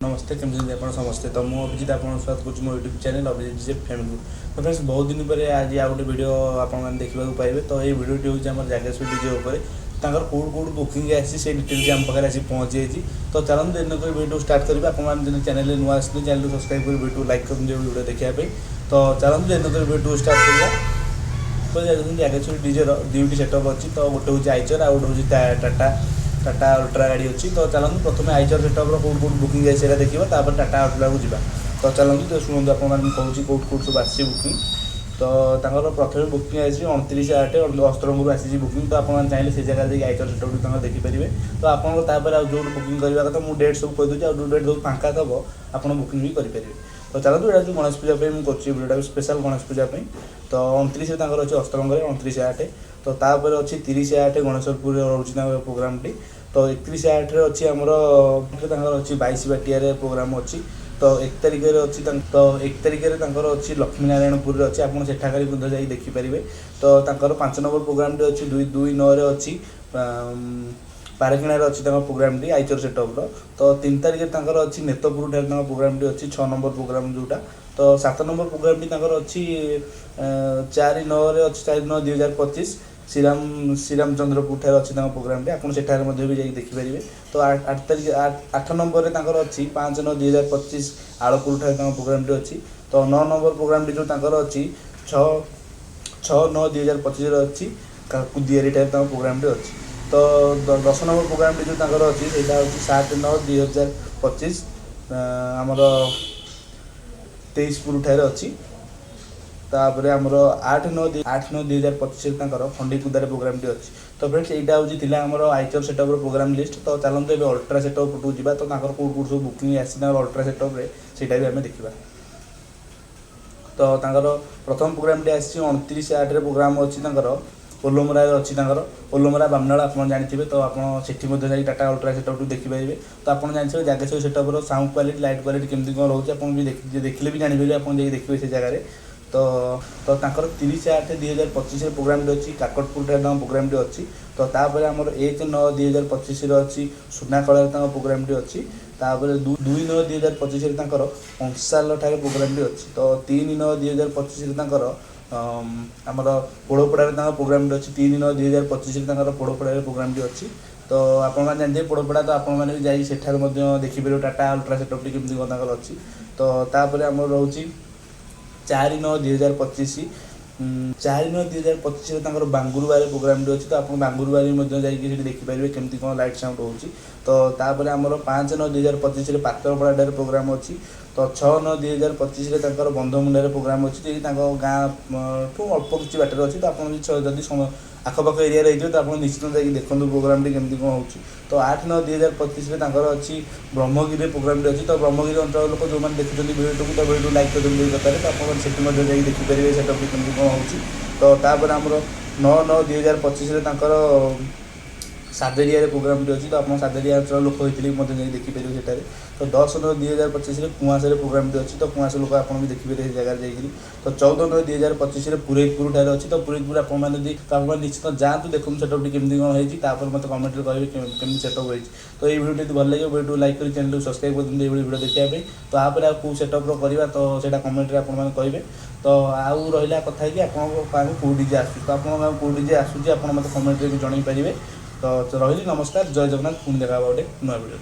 नमस्ते केमती आप समस्ते तो मुझे अभिजित आप स्वागत करुँ मो यूट्यूब चैनल अभिजित जे फैमिली। तो फ्रेंड्स बहुत दिन पर आज आ गोटे वीडियो आपने देखा पाइबे। तो ये वीडियोटी हूँ जागेश्वर डीजे उपर कौट कौट बुकिंग आसी से डिटेल्स आम पाखे आसी पहुँची जाइए। तो चलते दिन को वीडियो स्टार्ट करेंगे। आपने चैनल नुआ आसते चैनल सब्सक्राइब कर वीडियो लाइक कर वीडियो देखापी। तो चलते दिन को वीडियो स्टार्ट करवा। तो जागेश्वर डीजे दुईटी सेटअप अच्छी। तो गोटे हूँ आइचर आ गोटे हूँ टाटा अल्ट्रा गाड़ी अच्छी। तो चलते प्रथम आइचर सेटअप कौट कौट बुकिंग है से देखा टाटा अल्ट्रा को जी। तो चलते तो शुणु आप कहूँ कौट कौट सब आसी बुकिंग। तो प्रथम बुकिंग आसी 29/8 अस्त्रंगुर आसी बुकिंग। तो आप चाहिए से जगह देखिए आइचर सेटअप देखिपारे। तो आपको जो बुकिंग करवा कथा मुझे डेट सब कहीदे जो डेट सब फाँका थब आप बुकिंग भी करेंगे। तो चलते यहाँ जो गणेश पूजा मुझे वीडियो स्पेशल गणेश पूजा। तो 29 अच्छे अस्त्रंगे 29/8। तो तापर अच्छी 30/8 गणेशपुर रोचे प्रोग्राम टी। तो 31/8 अच्छी आमर अच्छी 22 बाटिया प्रोग्राम अच्छी। तो 1 तारिख अच्छी तो 1 तारिख अच्छी लक्ष्मी नारायणपुर अच्छी आप जा देखिपारे। तो 5 नंबर प्रोग्राम टी अच्छी 2/9 अच्छी पारकिणार अच्छी प्रोग्राम टी आइचर सेटअप्र। तो 3 तारिख अच्छी नेतपुर ठार प्रोग्राम टी अच्छी 6 नंबर प्रोग्राम जोटा। तो 7 नंबर प्रोग्राम टी अच्छी 4/9 अच्छी 4/9/2025 श्रीरामचंद्रपुर ठार अच्छी प्रोग्राम टी आपन सेठार भी जाई देखिपारे। तो 8 तारिख 8 नंबर अच्छी 5/9/2025 आलपुर ठार प्रोग्राम टी अच्छी। तो 9 नंबर प्रोग्राम टी जो अच्छी 6/9/2025 अच्छी कुदियारी ठार प्रोग्राम टी अच्छी। तो 10 नंबर प्रोग्राम टी जो अच्छी से 7/9/2025 आमर तेईसपुर ठार अच्छी। तापर आमर 8/9/2025 खंडीकुदार प्रोग्राम टी अच्छी। तो फ्रेंड्स यहाँ हूँ आमर आइचर सेटअप प्रोग्राम लिस्ट। तो चलते ये अल्ट्रा सेटअप पटू जा। तो कौट कौट सब बुकिंग आसी अल्ट्रा सेटअप से भी आम देखा। तो प्रथम प्रोग्राम टी आसी 29/8 प्रोग्राम अच्छी ओलोमरा अच्छी ओलोमरा बामनाड़ आप जानते। तो आपठी टाटा अल्ट्रा सेटअप देखिपारे। तो आप जानते Jageshwar setup sound quality light quality केमती कौन रोचे आप देखिले भी जानते आप देखिए से जगह। तो 30/8/2025 प्रोग्राम टी अच्छी काकटपुर ठार प्रोग्राम टी अच्छी। तो तापर आमर 1/9/2025 अच्छी सुनाखला प्रोग्राम टी अच्छी। तापर 2/9/2025 कंसाल ठार प्रोग्राम टी अच्छी। तो 3/9/2025 आमर पोड़पड़ार प्रोग्राम टी अच्छी। 3/9/2025 पोड़पड़ार प्रोग्राम टी अच्छी। तो आप जानते पोड़पड़ा तो आपने भी जाइए सेठार देखिपारे टाटा अल्ट्रा सेटअप टी केमती कौन अच्छी। तो तापर आमर रोचे 4/9/2025 4/9/2025 बांगुरबारी प्रोग्राम टी अच्छी। तो आप बांगुरबारी जाइए देखिपारे केमती कौन लाइट साउंड होची। तो तापर आमर 5/9/2025 पात्रपड़ा ठार प्रोग्राम अच्छी। तो 6/9/2025 बंधमुंडा प्रोग्राम अच्छी गाँ ठूँ अल्प किसी बाटर अच्छी। तो आप आखपाख एरिया रही तो आप निश्चित जाकि देखो प्रोग्राम टी केमती कौन हो। तो 8/9/2025 अच्छी ब्रह्मगिरी प्रोग्राम टी अच्छी। तो ब्रह्मगिरी अंचल लोक जो मैंने देखते वीडियो तो वीडियो लाइक कर कथा। तो आप देखिपारे सेटअप केमती कौन हो। तो तापर आमर 9/9/2025 सादेरिया प्रोग्राम टी अच्छी। तो आप सादेरिया अंचल लोक होते देखिपारे सेठारे। तो 10/9/2025 कुआसर प्रोग्राम टी अच्छी। तो कुआस लोक आप देखिपारे जगह जाकि। तो 14/9/2025 पुरैतपुर ठार अच्छी। तो पुरैतपुर आप निश्चित जातु देखो सेटअप टी केमती कौन होती मत कमेंट करेंगे केमती सेटअप हो। तो ये वीडियो भल लगे वीडियो लाइक कर चैनल सब्सक्राइब कर दिखाई वीडियो देखापी। तो आप सेटअप करवा तो से कमेंट करेंगे। तो आउ रहा कथा कि आपको कौ डीजे आसूँ। तो आप कौ डीजे आसूँ आप मत कमेंट भी जनई पारे। तो रही नमस्कार जय जगन्नाथ पुणी देखा गोटे नुआ वीडियो।